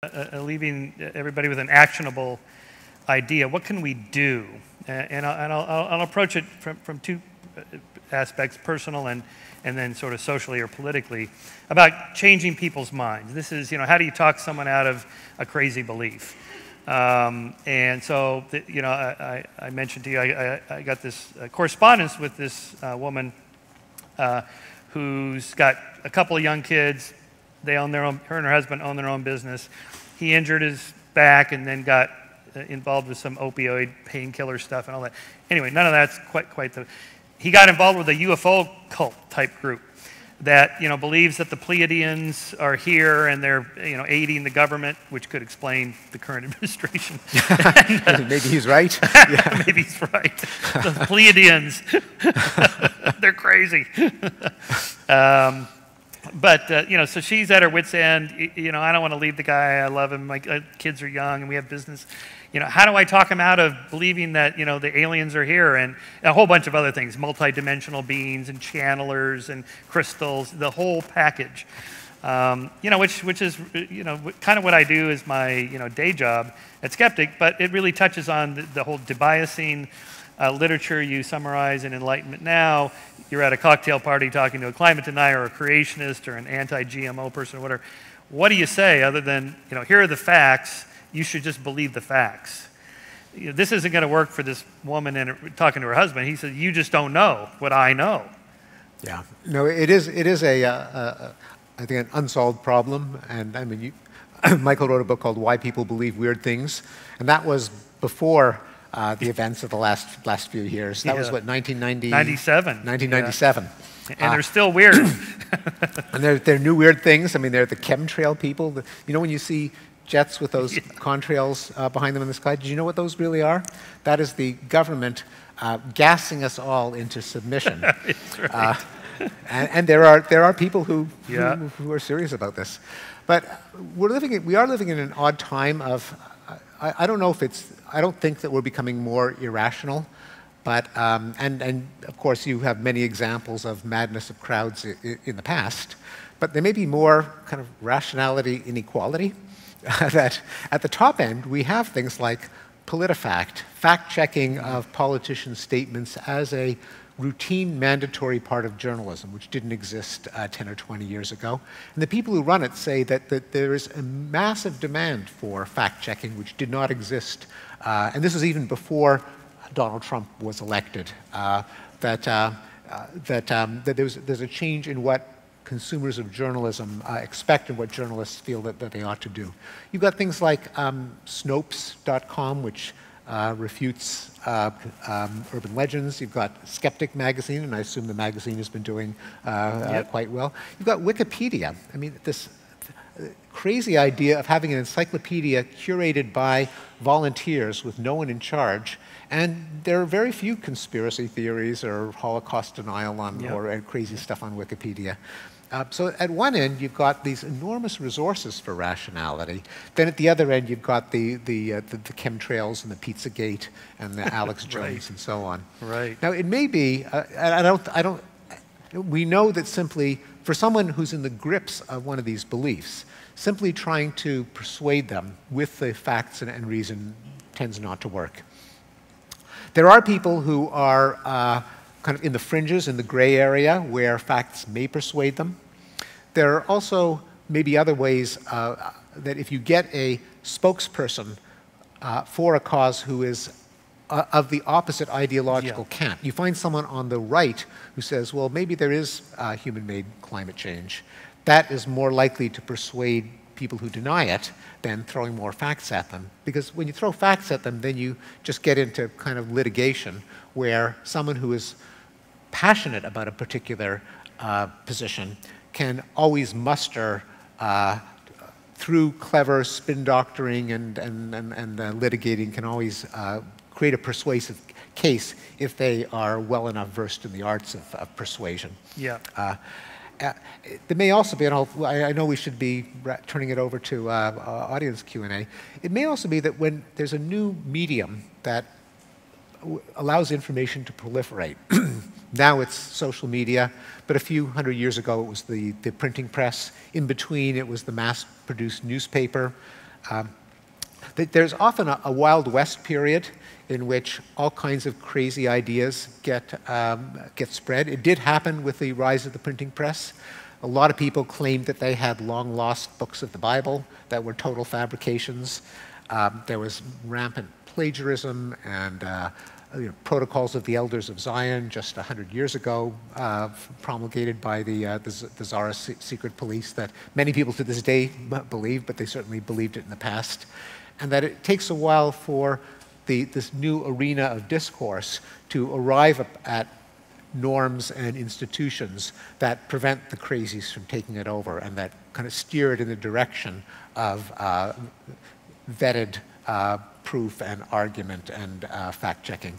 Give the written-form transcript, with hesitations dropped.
leaving everybody with an actionable idea. What can we do? And I'll approach it from two aspects, personal and then sort of socially or politically, about changing people's minds. This is, how do you talk someone out of a crazy belief? And so, I mentioned to you, I got this correspondence with this woman who's got a couple of young kids. They own their own, her and her husband own their own business. He injured his back and then got involved with some opioid painkiller stuff and all that. Anyway, none of that's quite the... He got involved with a UFO cult type group that, believes that the Pleiadians are here and they're, aiding the government, which could explain the current administration. And, maybe he's right. Yeah. Maybe he's right. The Pleiadians, they're crazy. So she's at her wit's end. I don't want to leave the guy. I love him. My kids are young and we have business. How do I talk him out of believing that, the aliens are here, and a whole bunch of other things, multidimensional beings and channelers and crystals, the whole package. Which is, kind of what I do as my, day job at Skeptic, but it really touches on the whole debiasing literature you summarize in Enlightenment Now. You're at a cocktail party talking to a climate denier or a creationist or an anti-GMO person or whatever. What do you say other than, here are the facts, you should just believe the facts? This isn't going to work for this woman and talking to her husband. He said, you just don't know what I know. Yeah. No, it is I think, an unsolved problem. And I mean, Michael wrote a book called Why People Believe Weird Things. And that was before the events of the last few years. That was what, 1997. 1997. Yeah. And they're still weird. And they're new weird things. I mean, they're the chemtrail people. When you see jets with those contrails behind them in the sky, do you know what those really are? That is the government gassing us all into submission. It's right. And there are people who are serious about this. But we are living in an odd time of, I don't know if it's, I don't think that we're becoming more irrational, but, and of course you have many examples of madness of crowds in the past, but there may be more kind of rationality inequality. That at the top end, we have things like PolitiFact, fact-checking of politicians' statements as a routine mandatory part of journalism, which didn't exist 10 or 20 years ago. And the people who run it say that there is a massive demand for fact-checking, which did not exist. And this was even before Donald Trump was elected, that there's a change in what consumers of journalism expect and what journalists feel that they ought to do. You've got things like Snopes.com, which refutes urban legends. You've got Skeptic magazine, and I assume the magazine has been doing quite well. You've got Wikipedia. I mean, this crazy idea of having an encyclopedia curated by volunteers with no one in charge. And there are very few conspiracy theories or Holocaust denial or crazy stuff on Wikipedia. So at one end, you've got these enormous resources for rationality. Then at the other end, you've got the chemtrails and the Pizzagate and the Alex Jones and so on. Right. Now it may be, we know that simply for someone who's in the grips of one of these beliefs, simply trying to persuade them with the facts and reason tends not to work. There are people who are kind of in the fringes, in the gray area, where facts may persuade them. There are also maybe other ways that if you get a spokesperson for a cause who is of the opposite ideological camp, you find someone on the right who says, well, maybe there is human-made climate change. That is more likely to persuade people who deny it than throwing more facts at them. Because when you throw facts at them, then you just get into kind of litigation where someone who is passionate about a particular position can always muster through clever spin doctoring and litigating, can always create a persuasive case if they are well enough versed in the arts of persuasion. Yeah. There may also be, and I know we should be turning it over to audience Q&A, it may also be that when there's a new medium that allows information to proliferate. Now it's social media, but a few hundred years ago it was the printing press. In between it was the mass-produced newspaper. There's often a Wild West period in which all kinds of crazy ideas get spread. It did happen with the rise of the printing press. A lot of people claimed that they had long-lost books of the Bible that were total fabrications. There was rampant plagiarism and Protocols of the Elders of Zion just 100 years ago, promulgated by the Tsarist secret police that many people to this day believe, but they certainly believed it in the past. And that it takes a while for this new arena of discourse to arrive at norms and institutions that prevent the crazies from taking it over and that kind of steer it in the direction of vetted proof and argument and fact-checking.